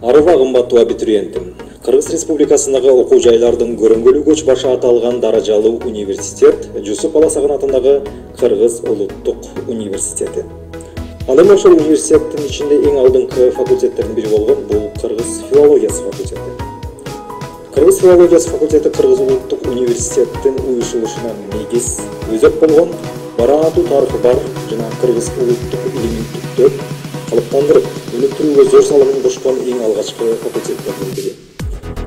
Арыга кымбаттуу абитуриентим. Кыргыз Республикасындагы окуу жайлардын көрөңгөлүү көч башы аталган даражалуу университет Жусуп Баласагын атындагы Кыргыз Улуттук университети. Ал эми ошол университеттин ичинде эң алдыңкы факультеттердин бири болгон бул Кыргыз филологиясы факультети. Кыргыз филологиясы факультети Кыргыз Улуттук университеттин уюшулушуна негиз өзөк болгон бараатуу тарыхы бар жана Кыргыз улуттук илимин түптөп, калыптандырып, өнүктүрүүгө зор салымын кошкон эң алгачкы факультеттердин бири.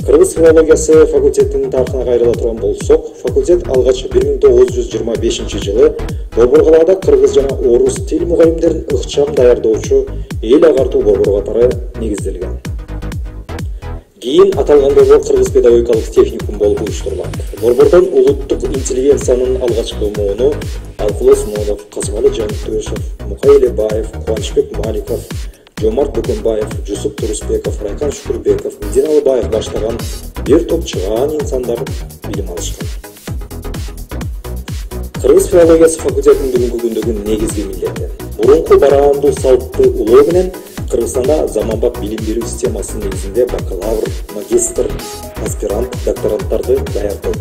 Кыргыз филологиясы факультетинин тарыхына кайрыла турган болсок, факультет алгач 1925 жылы Борбор калаада кыргыз жана орус тил мугалимдерин ыкчам даярдоочу эл агартуу борбору катары негизделген. Кийин аталган борбор Кыргыз педагогикалык техникум болуп уюштурулат. Борбордон улуттук интеллигенциянын алгачкы мууну Алкулы Смолов, Казмалы Жантөшев, Мукай Элебаев, Кубанычбек Маликов, Жомарт Бөкөнбаев, Жусуп Турусбеков, Райкан Шукурбеков, Медина Алыбаев баштаган бир топ чыгаан инсандар билим алышкан. Кыргыз филологиясы факультетинин бүгүнкү күндөгү негизги милдети мурунку бараандуу салтты улоо менен Кыргызстанда заманбап билим берүү системасынын негизинде бакалавр, магистр, аспирант, докторанттарды даярдоо.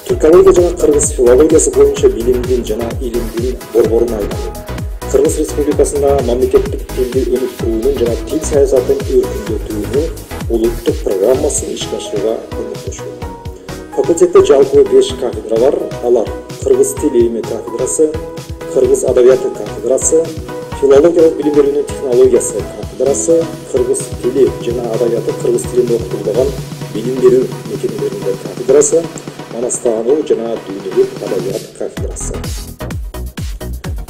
Түркология жана кыргыз филологиясы боюнча билимдин жана илимдин борборуна айланды. Кыргыз Республикасында мамлекеттик тилди өнүктүрүүнүн жана тил саясатын өркүндөтүүнүн улуттук программасын ишке ашырууга көмөктөшөт. Факультетте жалпы 5 кафедра бар. Алар кыргыз тил илими кафедрасы, кыргыз адабияты кафедрасы, филологиялык билим берүүнүн технологиясы кафедрасы, кыргыз тили жана адабияты кыргыз тилинде окутулган билим берүү мекемелеринде кафедрасы, манастануу жана дүйнөлүк адабият кафедрасы.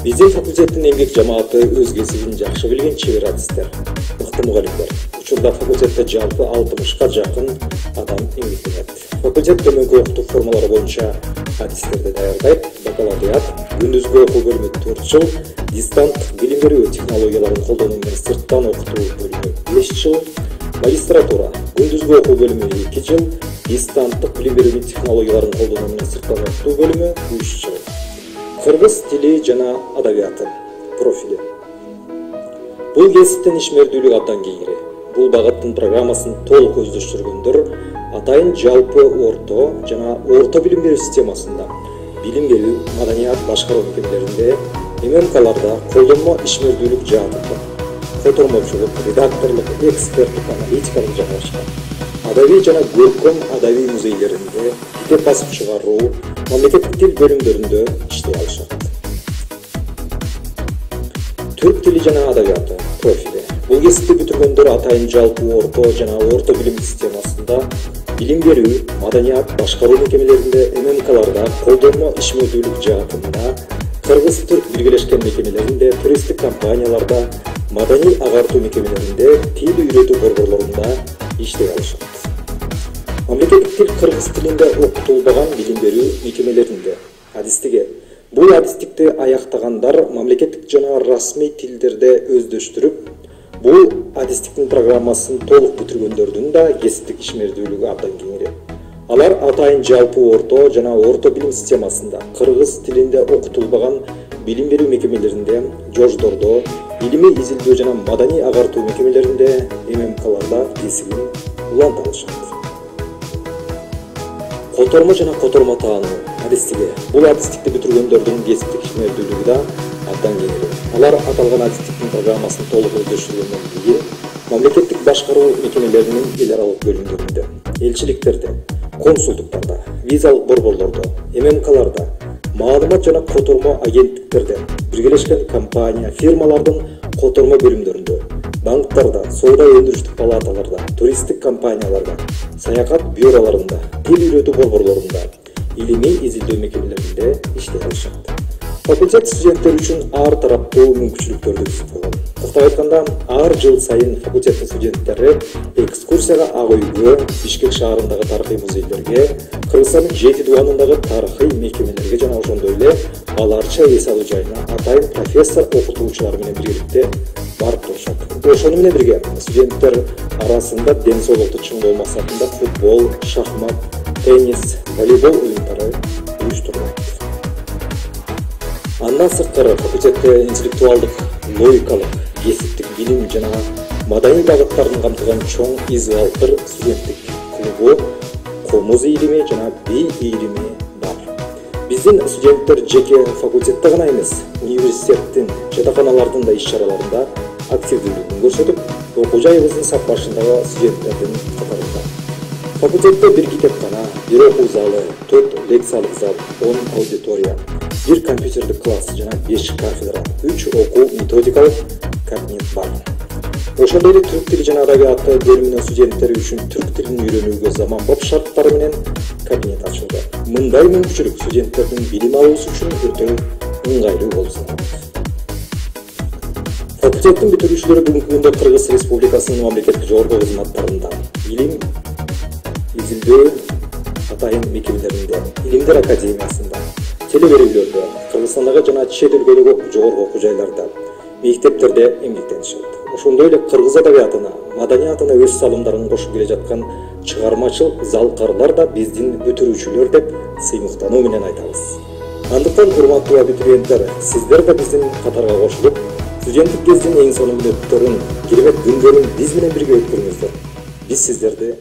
Биздин факультеттин эмгек жамааты өз кесибин жакшы билген чебер адистер, мыкты мугалимдер. Учурда факультетте жалпы 60га жакын адам эмгектенет. Факультет төмөнкү окутуу формалары боюнча адистерди даярдайт. Бакалавриат, күндүзгү окуу бөлүмү 4 жыл, дистант билим берүү технологияларын колдонуу менен сырттан окутуу бөлүмү 5 жыл, магистратура, күндүзгү окуу бөлүмү 2 жыл, дистанттык билим берүү технологияларын колдонуу менен сырттан окутуу бөлүмү 3 жыл. Кыргыз тили жана адабияты профили. Бул кесиптен ишмердүүлүк абдан кеңири. Бул багыттын программасын толук өздөштүргөндөр атайын жалпы орто жана орто билим берүү системасында билим берүү, маданият башкаруу мекемелеринде, ММКларда колдонмо ишмердүүлүк жаатында, котормочулук, редакторлук, эксперттик, аналитикалык жана башка. Адабий жана көркөм адабий музейлеринде, китеп басып чыгаруу, мамлекеттик тил бөлүмдөрүндө иштей алышат. Түрк тили жана адабияты профили. Бул кесипти бүтүргөндөр атайын жалпы орто жана орто билим системасында билим берүү, маданият башкаруу мекемелеринде, ММКларда колдонмо ишмердүүлүк жаатында, кыргыз-түрк биргелешкен мекемелеринде, туристтик компанияларда, маданий агартуу мекемелеринде, тил үйрөтүү борборлорунда иштей алышат. Мамлекеттик тил кыргыз тилинде окутулбаган билим берүү мекемелеринде адистикке. Бул адистикти аяктагандар мамлекеттик жана расмий тилдерде өздөштүрүп, бул адистиктин программасын толук бүтүргөндөрдүн да кесиптик ишмердүүлүгү абдан кеңири. Алар атайын жалпы орто жана орто билим системасында кыргыз тилинде окутулбаган билим берүү мекемелеринде, жождордо, илимий изилдөө жана маданий агартуу мекемелеринде, ММКларда кесибин уланта алышат. Котормо жана котормо таануу адистиги. Бул адистикти бүтүргөндөрдүн кесиптик ишмердүүлүгү да абдан кеңири. Алар аталган адистиктин программасын толук өздөштүргөндөн кийин мамлекеттик башкаруу мекемелеринин эл аралык бөлүмдөрүндө, элчиликтерде, консулдуктарда, визалык борборлордо, ММКларда, маалымат жана котормо агенттиктерде, биргелешкен компания, фирмалардын котормо бөлүмдөрүндө, банктарда, соода өндүрүштүк палаталарда, туристтик компанияларда, саякат бюролорунда, тил үйрөтүү борборлорунда, илимий изилдөө мекемелеринде иштей алышат. Факультет студенттер үчүн ар тараптуу мүмкүнчүлүктөрдү түзүп койгон. Токтоп айтканда, ар жыл сайын факультеттин студенттери экскурсияга Ак үйгө, Бишкек шаарындагы тарыхый музейлерге, Кыргызстандын 7 дубанындагы тарыхый мекемелерге жана ошондой эле аларча эс алуу жайына атайын профессор окутуучулар менен биргеликте барып турушат. Ошону менен бирге студенттер арасында ден соолукту чыңдоо максатында футбол, шахмат, теннис, волейбол оюндары уюштурулат. Андан сырткары факультетте интеллектуалдык, логикалык, кесиптик билим жана маданий багыттарын камтыган чоң Изгалтыр студенттик клубу, комуз ийлими жана би ийлими бар. Биздин студенттер жеке факультетте гана эмес, университеттин жатаканалардын да иш-чараларында активдүүлүгүн көрсөтүп, окуу жайыбыздын сап башындагы студенттердин катарында. Факультетте бир китепкана, бир окуу залы, 4 лекциялык зал, 10 аудитория, бир компьютердик класс жана 5 кафедра, 3 окуу методикалык кабинет бар. Ошондой эле түрк тили жана адабияты бөлүмүнүн студенттери үчүн түрк тилин үйрөнүүгө заманбап шарттары менен кабинет ачылды. Мындай мүмкүнчүлүк студенттердин билим алуусу үчүн өтө ыңгайлуу болуп саналат. Факультеттин бүтүрүүчүлөрү бүгүнкү күндө Кыргыз Республикасынын мамлекеттик жогорку кызматтарында, илим, изилдөө атайын мекемелеринде, Илимдер академиясында, телеберүүлөрдө, Кыргызстандагы жана чет өлкөдөгү жогорку окуу жайларда, мектептерде эмгектенишет. Ошондой эле кыргыз адабиятына, маданиятына өз салымдарын кошуп келе жаткан чыгармачыл залкарлар да биздин бүтүрүүчүлөр деп сыймыктануу менен айтабыз. Андыктан урматтуу абитуриенттер, сиздер да биздин катарга кошулуп, студенттик кездин эң сонун мүнөттөрүн, керемет күндөрүн биз менен бирге өткөрүңүздөр. Биз сиздерди